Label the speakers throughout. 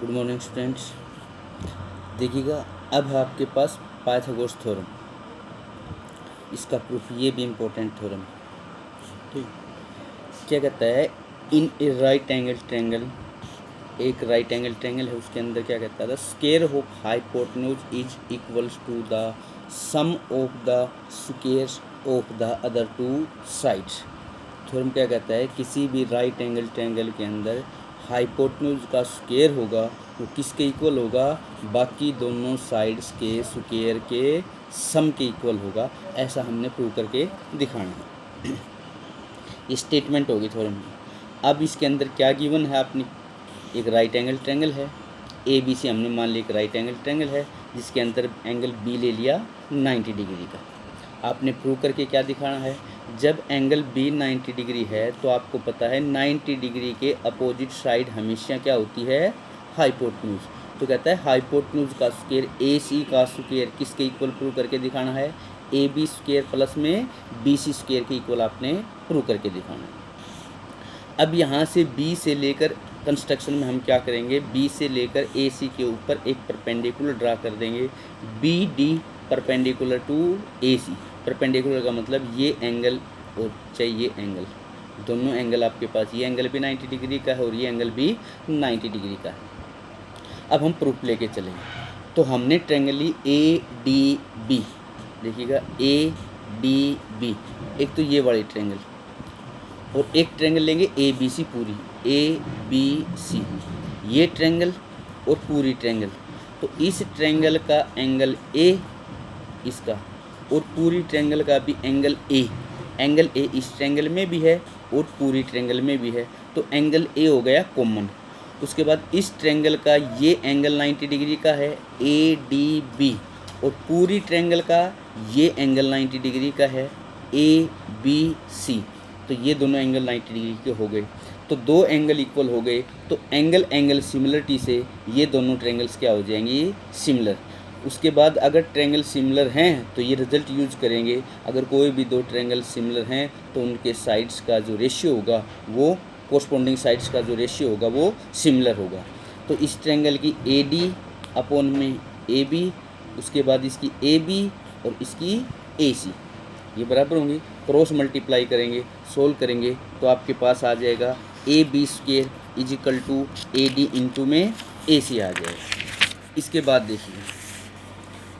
Speaker 1: Good morning students. देखिएगा, अब है आपके पास पाइथागोरस थ्योरम। इसका प्रूफ ये भी इम्पोर्टेंट थ्योरम। ठीक, क्या कहता है, in a right angle triangle, एक राइट एंगल ट्रायंगल है, उसके अंदर क्या कहता है, the square of hypotenuse is equals to the sum of the squares of the other two sides. Theorem क्या कहता है, किसी भी राइट एंगल ट्रायंगल के अंदर हाइपोटेन्यूज का स्क्वायर होगा वो किसके इक्वल होगा, बाकी दोनों साइड्स के स्क्वायर के सम के इक्वल होगा। ऐसा हमने प्रूव करके दिखाना है। ये स्टेटमेंट होगी थ्योरम की। अब इसके अंदर क्या गिवन है, अपनी एक राइट एंगल ट्रायंगल है, ए बी सी हमने मान लिया एक राइट एंगल ट्रायंगल है, जिसके अंदर एंगल बी ले लिया 90 डिग्री का। आपने प्रूव करके क्या दिखाना है, जब एंगल बी 90 डिग्री है तो आपको पता है 90 डिग्री के अपोजिट साइड हमेशा क्या होती है, हाइपोटेन्यूज। तो कहता है हाइपोटेन्यूज का स्क्वायर ए सी का स्क्वायर किसके इक्वल प्रूव करके दिखाना है, ए बी स्क्वायर प्लस में बी सी स्क्वायर के इक्वल आपने प्रूव करके दिखाना है। अब यहाँ से बी से लेकर कंस्ट्रक्शन में हम क्या करेंगे, बी से लेकर ए सी के ऊपर एक परपेंडिकुलर ड्रा कर देंगे, B D perpendicular to A C. Perpendicular का मतलब ये एंगल और चाहिए एंगल, दोनों एंगल आपके पास, ये एंगल भी 90 डिग्री का है और ये एंगल भी 90 डिग्री का है। अब हम प्रूफ लेके चलेंगे। तो हमने ट्रायंगल ली ए डी बी, देखिएगा ए डी बी, एक तो ये वाली ट्रायंगल, और एक ट्रायंगल लेंगे ए बी सी पूरी, ए बी सी, ये ट्रायंगल और पूरी ट्रायंगल। तो इस ट्रायंगल का एंगल ए इसका, और पूरी ट्रायंगल का भी एंगल ए इस ट्रायंगल में भी है और पूरी ट्रायंगल में भी है, तो एंगल ए हो गया कॉमन। उसके बाद इस ट्रायंगल का ये एंगल 90 डिग्री का है ए डी बी, और पूरी ट्रायंगल का ये एंगल 90 डिग्री का है ए बी सी। तो ये दोनों एंगल 90 डिग्री के हो गए, तो दो एंगल इक्वल हो गए। तो एंगल सिमिलरिटी से ये दोनों ट्रायंगल्स क्या हो जाएंगी, सिमिलर। उसके बाद अगर ट्रायंगल सिमिलर हैं तो ये रिजल्ट यूज करेंगे, अगर कोई भी दो ट्रायंगल सिमिलर हैं तो उनके साइड्स का जो रेशियो होगा वो कोरस्पॉन्डिंग साइड्स का जो रेशियो होगा वो सिमिलर होगा। तो इस ट्रायंगल की ए डी अपॉन में ए बी, उसके बाद इसकी ए बी और इसकी ए सी, ये बराबर होंगी। क्रॉस मल्टीप्लाई करेंगे, सोल्व करेंगे तो आपके पास आ जाएगा A B square is equal to A D into में ए सी आ जाएगा। इसके बाद देखिए,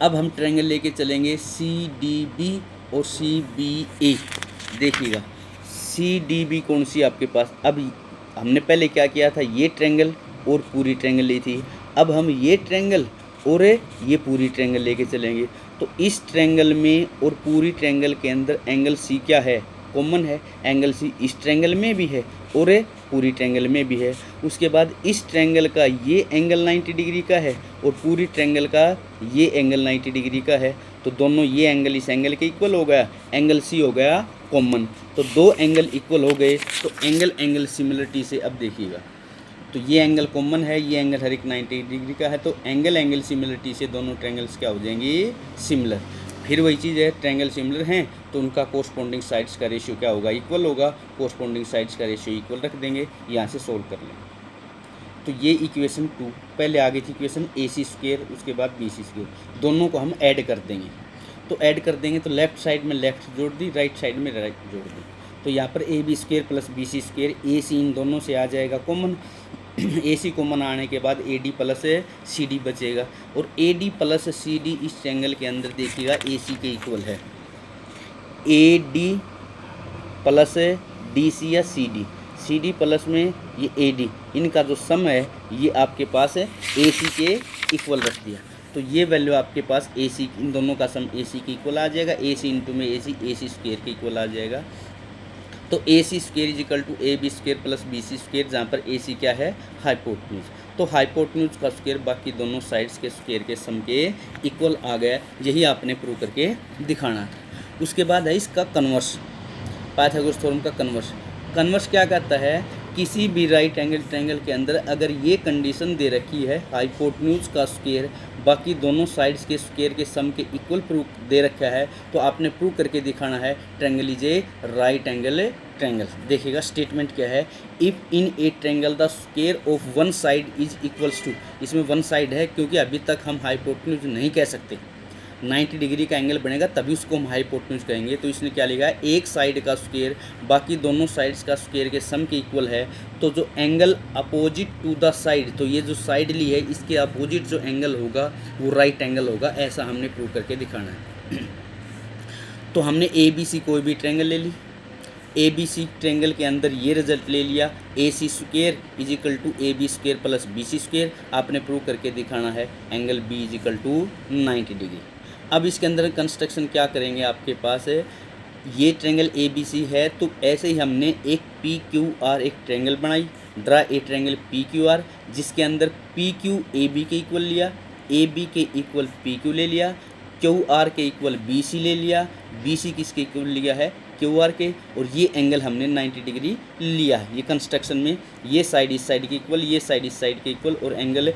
Speaker 1: अब हम ट्रायंगल लेके चलेंगे सी डी बी और सी बी ए। देखिएगा सी डी बी कौन सी आपके पास, अब हमने पहले क्या किया था, ये ट्रायंगल और पूरी ट्रायंगल ली थी। अब हम ये ट्रायंगल और ये पूरी ट्रायंगल लेके चलेंगे। तो इस ट्रायंगल में और पूरी ट्रायंगल के अंदर एंगल सी क्या है, कॉमन है। एंगल सी इस ट्रायंगल में भी है और पूरी ट्रायंगल में भी है। उसके बाद इस ट्रायंगल का ये एंगल 90 डिग्री का है और पूरी ट्रायंगल का ये एंगल 90 डिग्री का है। तो दोनों ये एंगल इस एंगल के इक्वल हो गया, एंगल सी हो गया कॉमन। तो दो एंगल इक्वल हो गए, तो एंगल सिमिलरिटी से अब देखिएगा, तो ये एंगल कॉमन है, ये एंगल हर एक 90 डिग्री का है, तो एंगल सिमिलरिटी से दोनों ट्रायंगल्स क्या हो जाएंगी, सिमिलर। फिर वही चीज़ है, ट्रायंगल सिमिलर हैं तो उनका कोरस्पॉन्डिंग साइड्स का रेशियो क्या होगा, इक्वल होगा। कोरस्पॉन्डिंग साइड्स का रेशियो इक्वल रख देंगे, यहाँ से सोल्व कर लेंगे। तो ये इक्वेशन 2, पहले आगे थी इक्वेशन ए सी स्क्वायर, उसके बाद बी सी स्क्वायर, दोनों को हम ऐड कर देंगे। तो ऐड कर देंगे तो लेफ्ट साइड में लेफ्ट जोड़ दी, राइट साइड में राइट जोड़ दी। तो यहाँ पर A B square plus B C square, A C इन दोनों से आ जाएगा कॉमन। ए सी कॉमन आने के बाद A D plus C D बचेगा, और A D plus C D इस ट्रायंगल के अंदर देखिएगा ए सी के इक्वल है। A D plus D C या सी डी प्लस में ये ए डी, इनका जो सम है ये आपके पास है ए सी के इक्वल रख दिया। तो ये वैल्यू आपके पास ए सी, इन दोनों का सम ए सी के इक्वल आ जाएगा, ए सी इंटू में ए सी स्क्वायर के इक्वल आ जाएगा। तो A C square is equal to A B square plus B C square, जहाँ पर ए सी क्या है, हाइपोटेन्यूज। तो हाइपोटेन्यूज का स्क्वायर बाकी दोनों साइड्स के स्क्वायर के सम के इक्वल आ गया। यही आपने प्रूव करके दिखाना था। उसके बाद है इसका कन्वर्स, पाइथागोरस थ्योरम का कन्वर्स। कन्वर्स क्या कहता है, किसी भी राइट एंगल ट्रायंगल के अंदर अगर ये कंडीशन दे रखी है हाइपोटेन्यूज का स्क्वायर बाकी दोनों साइड्स के स्क्वायर के सम के इक्वल प्रूफ दे रखा है, तो आपने प्रूव करके दिखाना है triangle is a right angle triangle. देखिएगा स्टेटमेंट क्या है, if in a triangle the square of one side is equals to, इसमें वन साइड है क्योंकि अभी तक हम हाइपोटेन्यूज नहीं कह सकते, 90 डिग्री का एंगल बनेगा तभी उसको हम हाइपोटेन्यूज कहेंगे। तो इसने क्या लिखा है, एक साइड का स्क्वायर बाकी दोनों साइड्स का स्क्वायर के सम के इक्वल है, तो जो angle opposite to the side, तो ये जो साइड ली है इसके अपोजिट जो एंगल होगा वो राइट एंगल होगा, ऐसा हमने प्रूव करके दिखाना है। तो हमने ए बी सी कोई भी ट्रायंगल ले ली, ए बी सी ट्रायंगल के अंदर ये रिजल्ट ले लिया, A C square is equal to A B square plus B C square, आपने प्रूव करके दिखाना है angle B is equal to 90 degree. अब इसके अंदर कंस्ट्रक्शन क्या करेंगे, आपके पास है ये ट्रायंगल ए बी सी है, तो ऐसे ही हमने एक पी क्यू आर एक ट्रायंगल बनाई, draw a triangle P Q are, जिसके अंदर पी क्यू ए बी के इक्वल लिया, ए बी के इक्वल पी क्यू ले लिया, क्यू आर के इक्वल बी सी ले लिया, बी सी किसके इक्वल लिया है क्यू आर के, और ये एंगल हमने 90 डिग्री लिया है। ये कंस्ट्रक्शन में ये साइड इस साइड के इक्वल, ये साइड इस साइड के इक्वल, और एंगल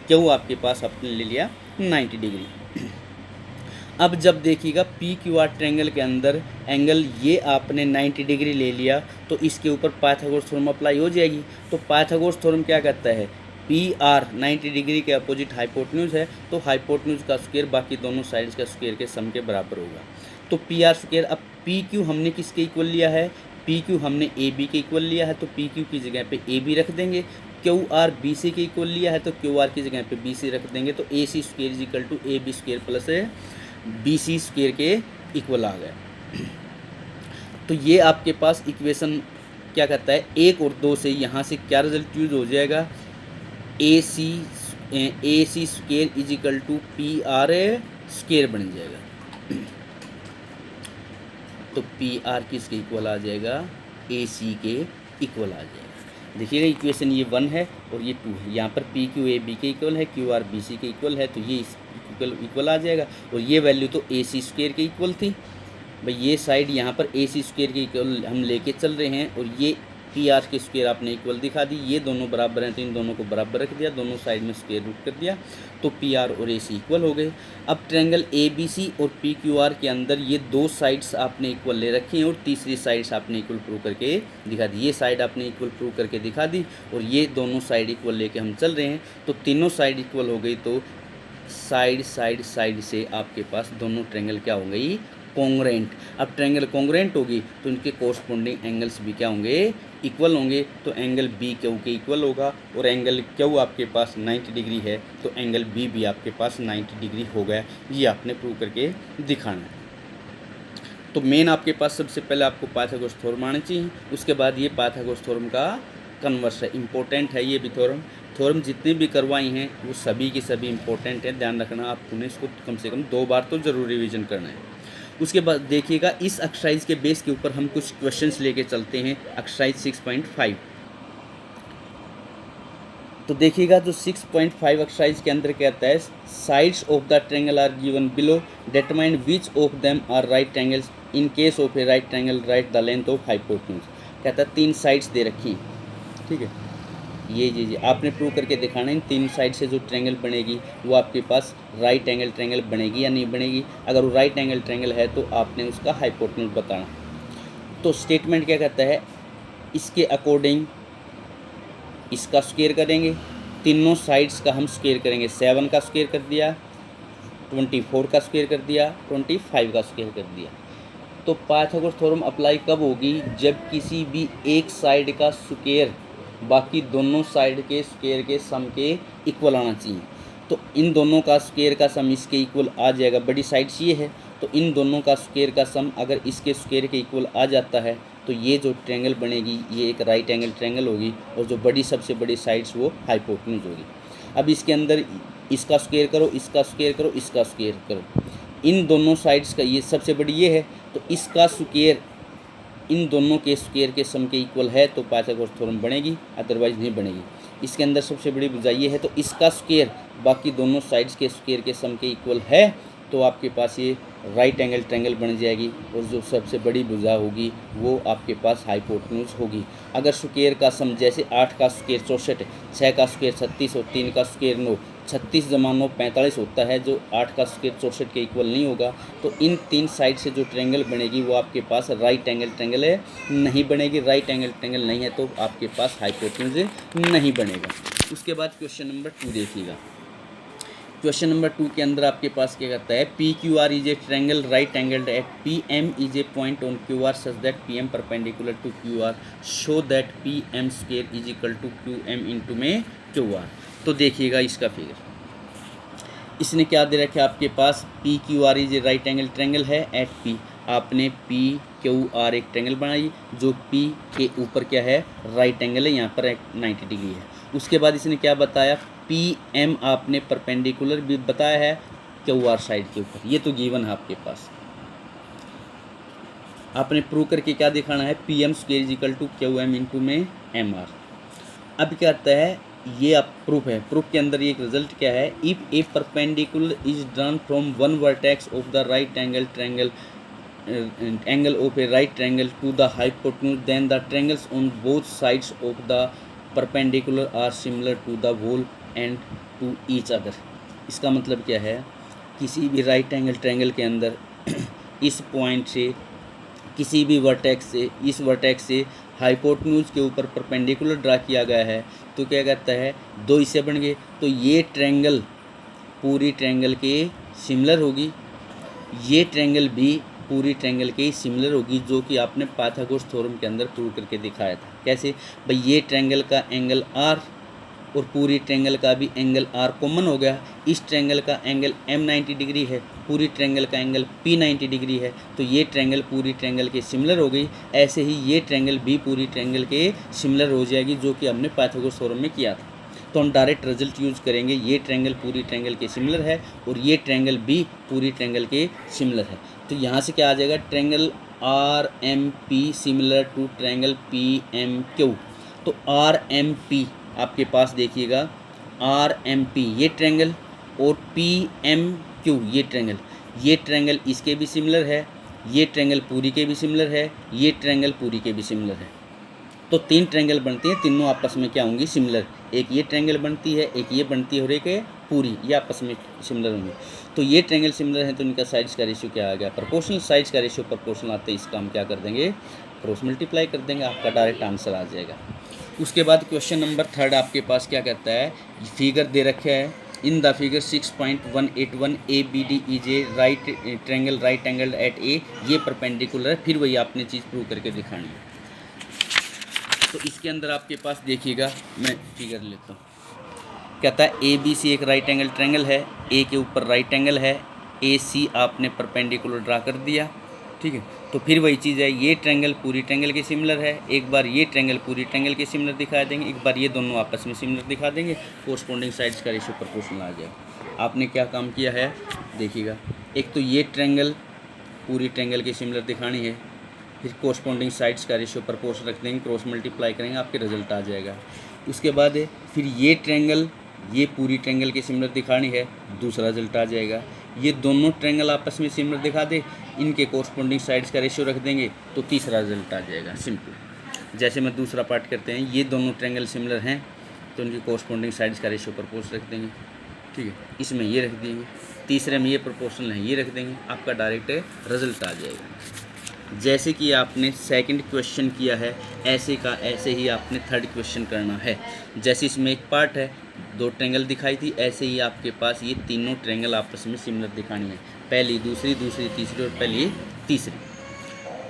Speaker 1: क्यू आपके पास आपने ले लिया 90 डिग्री। अब जब देखिएगा पी क्यू आर ट्रायंगल के अंदर एंगल ये आपने 90 डिग्री ले लिया, तो इसके ऊपर पाइथागोरस थ्योरम अप्लाई हो जाएगी। तो पाइथागोरस थ्योरम क्या कहता है, पी आर 90 डिग्री के अपोजिट हाइपोटेन्यूज है, तो हाइपोटेन्यूज का स्क्वायर बाकी दोनों साइड्स का स्क्वायर के सम के बराबर होगा। तो पी आर स्क्वायर, अब पी क्यू हमने किसके इक्वल लिया है, पी क्यू हमने ए बी के इक्वल लिया है, तो पी क्यू की जगह पे ए बी रख देंगे। क्यू आर बी सी के इक्वल लिया है, तो क्यू आर की जगह पे बी सी रख देंगे, तो A C square is equal to A B square plus B C square के इक्वल आ गया। तो ये आपके पास इक्वेशन क्या कहता है, 1 और 2 से यहाँ से क्या रिजल्ट यूज हो जाएगा, A C square is equal to P R square बन जाएगा। तो पी आर किसके इक्वल आ जाएगा, ए सी के इक्वल आ जाएगा। देखिएगा इक्वेशन ये 1 है और ये 2 है, यहाँ पर पी क्यू ए बी के इक्वल है, क्यू आर बी सी के इक्वल है, तो ये इक्वल आ जाएगा। और ये वैल्यू तो ए सी स्क्वायर के इक्वल थी भाई, ये साइड यहाँ पर ए सी स्क्वायर के इक्वल हम लेके चल रहे हैं, और ये पी आर के स्क्वायर आपने इक्वल दिखा दी, ये दोनों बराबर हैं तो इन दोनों को बराबर रख दिया, दोनों साइड में स्क्वायर रूट कर दिया, तो पी आर और ए सी इक्वल हो गए। अब ट्रायंगल ए बी सी और पी क्यू आर के अंदर ये 2 साइड्स आपने इक्वल ले रखी हैं, और तीसरी साइड्स आपने इक्वल प्रूव करके दिखा दी। ये साइड आपने इक्वल प्रूव करके दिखा दी, और ये दोनों साइड इक्वल लेके हम चल रहे हैं, तो तीनों साइड इक्वल हो गई, तो साइड साइड साइड से आपके पास दोनों ट्रायंगल क्या हो गई, कॉन्ग्रुएंट। अब ट्रायंगल कॉन्ग्रुएंट होगी तो इनके कोरस्पोंडिंग एंगल्स भी क्या होंगे, इक्वल होंगे। तो एंगल बी क्यू के इक्वल होगा, और एंगल क्यू आपके पास 90 डिग्री है, तो एंगल बी भी आपके पास 90 डिग्री हो गया। ये आपने प्रूव करके दिखाना है। तो मेन आपके पास सबसे पहले आपको पाइथागोरस थ्योरम आना चाहिए, उसके बाद ये पाइथागोरस थ्योरम का कन्वर्स है, इंपॉर्टेंट है ये भी थ्योरम जितने भी करवाई हैं वो सभी की सभी इंपॉर्टेंट है, ध्यान रखना आपको, इसको कम से कम 2 बार तो ज़रूर रिवीजन करना है। उसके बाद देखिएगा इस एक्सरसाइज के बेस के ऊपर हम कुछ क्वेश्चंस लेके चलते हैं, एक्सरसाइज 6.5। तो देखिएगा जो 6.5 एक्सरसाइज के अंदर कहता है, sides of the triangle are given below, determine which of them are right triangles in case of a right triangle, write the length of hypotenuse. कहता है 3 साइड्स दे रखी हैं, ठीक है, ये आपने प्रूव करके दिखाना है, इन 3 साइड से जो ट्रायंगल बनेगी वो आपके पास राइट एंगल ट्रायंगल बनेगी या नहीं बनेगी। अगर वो राइट एंगल ट्रायंगल है तो आपने उसका हाइपोटेन्यूज बताना। तो स्टेटमेंट क्या कहता है, इसके अकॉर्डिंग इसका स्क्वायर करेंगे, तीनों साइड्स का हम स्क्वायर करेंगे, 7 का स्क्वायर कर दिया, 24 का स्क्वायर कर दिया, 25 का स्क्वायर कर दिया। तो पाइथागोरस थ्योरम अप्लाई कब होगी, जब किसी भी एक साइड का स्क्वायर बाकी दोनों साइड के स्क्वायर के सम के इक्वल आना चाहिए। तो इन दोनों का स्क्वायर का सम इसके इक्वल आ जाएगा, बड़ी साइड्स ये है, तो इन दोनों का स्क्वायर का सम अगर इसके स्क्वायर के इक्वल आ जाता है तो ये जो ट्रायंगल बनेगी ये एक राइट एंगल ट्रायंगल होगी, और जो बड़ी सबसे बड़ी साइड्स वो हाइपोटेन्यूज होगी। अब इसके अंदर इसका स्क्वायर करो, इसका स्क्वायर करो, इसका स्क्वायर करो, इन दोनों साइड्स का ये सबसे बड़ी ये है, तो इसका स्क्वायर इन दोनों के स्क्वायर के सम के इक्वल है तो पाइथागोरस थ्योरम बनेगी, अदरवाइज नहीं बनेगी। इसके अंदर सबसे बड़ी बुझाई ये है, तो इसका स्क्वायर बाकी दोनों साइड्स के स्क्वायर के सम के इक्वल है, तो आपके पास ये राइट एंगल ट्रायंगल बन जाएगी और जो सबसे बड़ी भुजा होगी वो आपके पास हाइपोटेन्यूज होगी। अगर स्क्वायर का सम जैसे 8 का स्क्वायर 64 है, 6 का स्क्वायर 36 और 3 का स्क्वायर 9, 36 जमा 9 45 होता है, जो 8 का स्क्वायर 64 के इक्वल नहीं होगा, तो इन 3 साइड से जो ट्रायंगल बनेगी वो आपके पास राइट एंगल ट्रायंगल है, नहीं बनेगी। राइट एंगल ट्रायंगल नहीं है तो आपके पास हाइपोटेन्यूज नहीं बनेगा। उसके बाद क्वेश्चन नंबर 2 देखिएगा। क्वेश्चन नंबर 2 के अंदर आपके पास क्या कहता है, P Q R is a triangle right angled at P M is a point on Q R such that P M perpendicular to Q R, show that P M square is equal to Q M into में Q R. तो देखिएगा इसका figure, इसने क्या दे रखा है आपके पास, P Q R is a right angle triangle है एट पी। आपने पी क्यू आर एक ट्रायंगल बनाई जो पी के ऊपर क्या है, राइट एंगल है, यहाँ पर 90 डिग्री है। उसके बाद इसने क्या बताया, पी एम आपने परपेंडिकुलर भी बताया है क्यू आर साइड के ऊपर, ये तो गिवन है आपके पास। आपने प्रूव करके क्या दिखाना है, P M square is equal to Q M into में एम आर। अब क्या आता है, ये आप प्रूफ है, प्रूफ के अंदर एक रिजल्ट क्या है, if A perpendicular is drawn from one vertex of the right angle triangle angle of a right triangle to the hypotenuse, then the triangles on both sides of the perpendicular are similar to the whole and to each other। इसका मतलब क्या है, किसी भी right angle triangle के अंदर इस point से किसी भी वर्टेक्स से, इस वर्टेक्स से हाइपोटेन्यूज के ऊपर परपेंडिकुलर ड्रा किया गया है, तो क्या कहता है, दो हिस्से बन गए, तो ये ट्रायंगल पूरी ट्रायंगल के सिमिलर होगी, ये ट्रायंगल भी पूरी ट्रायंगल के सिमिलर होगी, जो कि आपने पाइथागोरस थ्योरम के अंदर प्रूव करके दिखाया था। कैसे भाई, ये ट्रायंगल का एंगल आर और पूरी ट्रायंगल का भी एंगल आर कॉमन हो गया, इस ट्रायंगल का एंगल एम 90 डिग्री है, पूरी ट्रायंगल का एंगल पी 90 डिग्री है, तो ये ट्रायंगल पूरी ट्रायंगल के सिमिलर हो गई। ऐसे ही ये ट्रायंगल भी पूरी ट्रायंगल के सिमिलर हो जाएगी, जो कि हमने पाइथागोरस थ्योरम में किया था। तो हम डायरेक्ट रिजल्ट यूज करेंगे, ये ट्रायंगल पूरी ट्रायंगल के सिमिलर है और ये ट्रायंगल भी पूरी ट्रायंगल के सिमिलर है। तो यहाँ से क्या आ जाएगा, triangle R M P similar to triangle P M Q. तो आर एम पी आपके पास देखिएगा, आर एम पी ये ट्रायंगल और पी एम क्यू ये ट्रायंगल इसके भी सिमिलर है, ये ट्रायंगल पूरी के भी सिमिलर है, ये ट्रायंगल पूरी के भी सिमिलर है। तो 3 ट्रायंगल बनते हैं, तीनों आपस में क्या होंगी, सिमिलर। एक ये ट्रायंगल बनती है, एक ये बनती है और एक पूरी, ये आपस में सिमिलर होंगे। तो ये ट्रायंगल सिमिलर है तो इनका साइड्स का रेशियो क्या आ गया, प्रोपोर्शनल। साइड्स का रेशियो प्रोपोर्शनल आते हैं, इसका हम क्या कर देंगे, क्रॉस मल्टीप्लाई कर देंगे, आपका डायरेक्ट आंसर आ जाएगा। उसके बाद क्वेश्चन नंबर 3 आपके पास क्या कहता है, फिगर दे रखा है, in the figure 6.181 A B D is a right triangle right angle at A, ये परपेंडिकुलर है। फिर वही आपने चीज़ प्रूव करके दिखानी है। तो इसके अंदर आपके पास देखिएगा, मैं फिगर लेता हूँ, कहता है ए बी सी एक राइट एंगल ट्रायंगल है, ए के ऊपर राइट एंगल है, ए सी आपने परपेंडिकुलर ड्रा कर दिया, ठीक है। तो फिर वही चीज़ है, ये ट्रायंगल पूरी ट्रायंगल के सिमिलर है, एक बार ये ट्रायंगल पूरी ट्रायंगल के सिमिलर दिखा देंगे, एक बार ये दोनों आपस में सिमिलर दिखा देंगे, कोरस्पॉन्डिंग साइड्स का रेशियो प्रोपोर्शनल आ जाएगा। आपने क्या काम किया है देखिएगा, एक तो ये ट्रायंगल पूरी ट्रायंगल के सिमिलर दिखानी है, फिर कोरस्पॉन्डिंग साइड्स का रेशियो प्रोपोर्शनल रख देंगे, क्रॉस मल्टीप्लाई करेंगे, आपके रिजल्ट आ जाएगा। उसके बाद फिर ये ट्रायंगल ये पूरी ट्रायंगल के सिमिलर दिखानी है, दूसरा रिजल्ट आ जाएगा। ये दोनों ट्रायंगल आपस में सिमिलर दिखा दे, इनके कोरस्पॉन्डिंग साइड्स का रेशियो रख देंगे, तो तीसरा रिजल्ट आ जाएगा, सिंपल। जैसे मैं दूसरा पार्ट करते हैं, ये दोनों ट्रायंगल सिमिलर हैं तो इनकी कोरस्पॉन्डिंग साइड्स का रेशियो प्रोपोर्शनल रख देंगे, ठीक है। इसमें ये रख देंगे, तीसरे में ये प्रोपोर्शनल है, ये रख देंगे, आपका डायरेक्ट रिजल्ट आ जाएगा। जैसे कि आपने सेकंड क्वेश्चन किया है, ऐसे का ऐसे ही आपने थर्ड क्वेश्चन करना है। जैसे इसमें एक पार्ट है, 2 ट्रायंगल दिखाई थी, ऐसे ही आपके पास ये तीनों ट्रायंगल आपस में सिमिलर दिखानी है, पहली दूसरी दूसरी तीसरी और पहली तीसरी।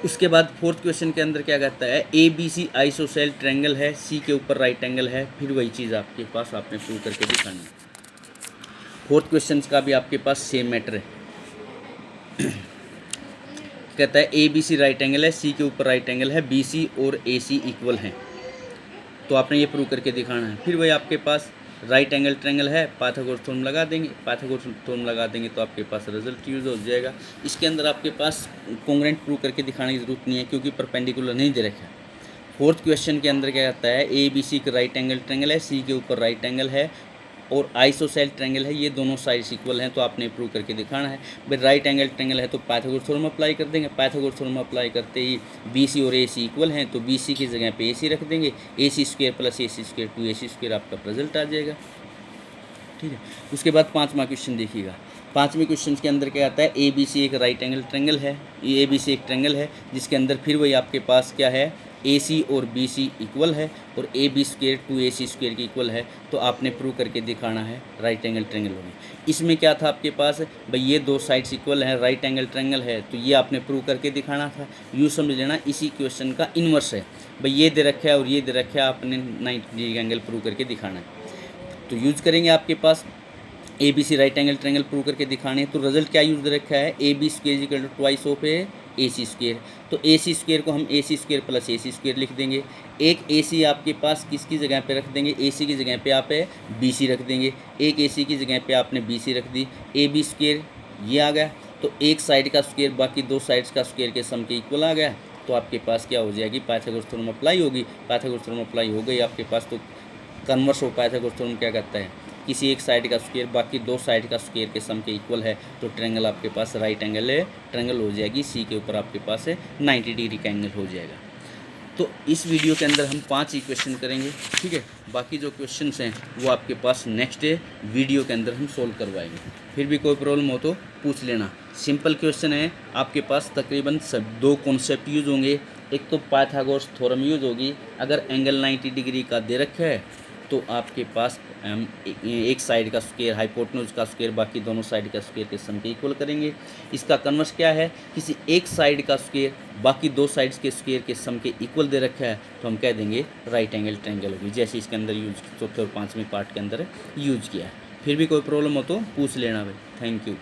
Speaker 1: उसके बाद फोर्थ क्वेश्चन के अंदर क्या कहता है, A B C isosceles triangle है, सी के ऊपर राइट एंगल है, फिर वही चीज़ आपके पास आपने प्रूव करके दिखानी है। फोर्थ क्वेश्चन का भी आपके पास सेम मैटर है, कहता है A B C right angle है, सी के ऊपर राइट एंगल है, बी सी और ए सी इक्वल हैं, तो आपने ये प्रूव करके दिखाना है। फिर वही आपके पास राइट एंगल ट्रायंगल है, पाइथागोरस थ्योरम लगा देंगे, पाइथागोरस थ्योरम लगा देंगे तो आपके पास रिजल्ट यूज हो जाएगा। इसके अंदर आपके पास कॉन्ग्रुएंट प्रूव करके दिखाने की ज़रूरत नहीं है, क्योंकि परपेंडिकुलर नहीं दे रखा है। फोर्थ क्वेश्चन के अंदर क्या कहता है, ए बी सी का राइट एंगल ट्रायंगल है, सी के ऊपर राइट एंगल है, और आइसोसेल ट्रायंगल है, ये दोनों साइड्स इक्वल हैं, तो आपने प्रूव करके दिखाना है। भाई राइट एंगल ट्रायंगल है तो पाइथागोरस थ्योरम अप्लाई कर देंगे, पाइथागोरस थ्योरम अप्लाई करते ही BC और AC इक्वल हैं तो BC की जगह पे AC रख देंगे, AC² + AC² 2AC² आपका रिजल्ट आ जाएगा। ठीक है, उसके बाद 5वां क्वेश्चन देखिएगा। 5वें क्वेश्चन के अंदर क्या आता है, ABC एक राइट एंगल ट्रायंगल है, ये ABC एक ट्रायंगल है जिसके अंदर फिर वही आपके पास क्या है, AC और BC इक्वल है और AB² 2AC² की इक्वल है, तो आपने प्रूव करके दिखाना है राइट एंगल ट्रायंगल होगी। इसमें क्या था आपके पास, भाई ये दो साइड्स इक्वल हैं, राइट एंगल ट्रायंगल है, तो ये आपने प्रूव करके दिखाना था। यूँ समझ लेना इसी क्वेश्चन का इन्वर्स है, भाई ये दे रखा है और ये दे रखा है, आपने 90 डिग्री का एंगल प्रूव करके दिखाना है। तो यूज़ करेंगे आपके पास ABC right angle triangle prove करके दिखाने, तो रिजल्ट क्या यूज रखा है, AB² = ट्वाइस ऑफ AC²। तो AC² को हम AC² + AC² लिख देंगे। एक AC आपके पास किसकी जगह पे रख देंगे, AC की जगह पे आप BC रख देंगे, एक AC की जगह पे आपने BC रख दी, AB² ये आ गया, तो एक साइड का स्क्वायर बाकी दो साइड्स का स्क्वायर के सम के इक्वल आ गया, तो आपके पास क्या हो जाएगी, पाइथागोरस थ्योरम अप्लाई होगी। पाइथागोरस थ्योरम अप्लाई हो गई आपके पास, तो कन्वर्स हो पाइथागोरस थ्योरम क्या कहता है, किसी एक साइड का स्क्वायर बाकी दो साइड का स्क्वायर के सम के इक्वल है, तो ट्रायंगल आपके पास राइट एंगल है ट्रायंगल हो जाएगी, C के ऊपर आपके पास 90 डिग्री का एंगल हो जाएगा। तो इस वीडियो के अंदर हम 5 इक्वेशन करेंगे, ठीक है। बाकी जो क्वेश्चंस हैं वो आपके पास नेक्स्ट वीडियो के अंदर हम सोल्व करवाएंगे। फिर भी कोई प्रॉब्लम हो तो पूछ लेना। सिंपल क्वेश्चन है, आपके पास तकरीबन सब 2 कॉन्सेप्ट यूज़ होंगे। एक तो पाइथागोरस थ्योरम यूज़ होगी, अगर एंगल 90 डिग्री का दे रखा है तो आपके पास एक साइड का स्क्वायर हाइपोटेन्यूज का स्क्वायर बाकी दोनों साइड का स्क्वायर के सम के इक्वल करेंगे। इसका कन्वर्स क्या है, किसी एक साइड का स्क्वायर बाकी दो साइड्स के स्क्वायर के सम के इक्वल दे रखा है, तो हम कह देंगे राइट एंगल ट्रायंगल होगी, जैसे इसके अंदर यूज चौथे और 5वें पार्ट के अंदर यूज किया है। फिर भी कोई प्रॉब्लम हो तो पूछ लेना भाई। Thank you.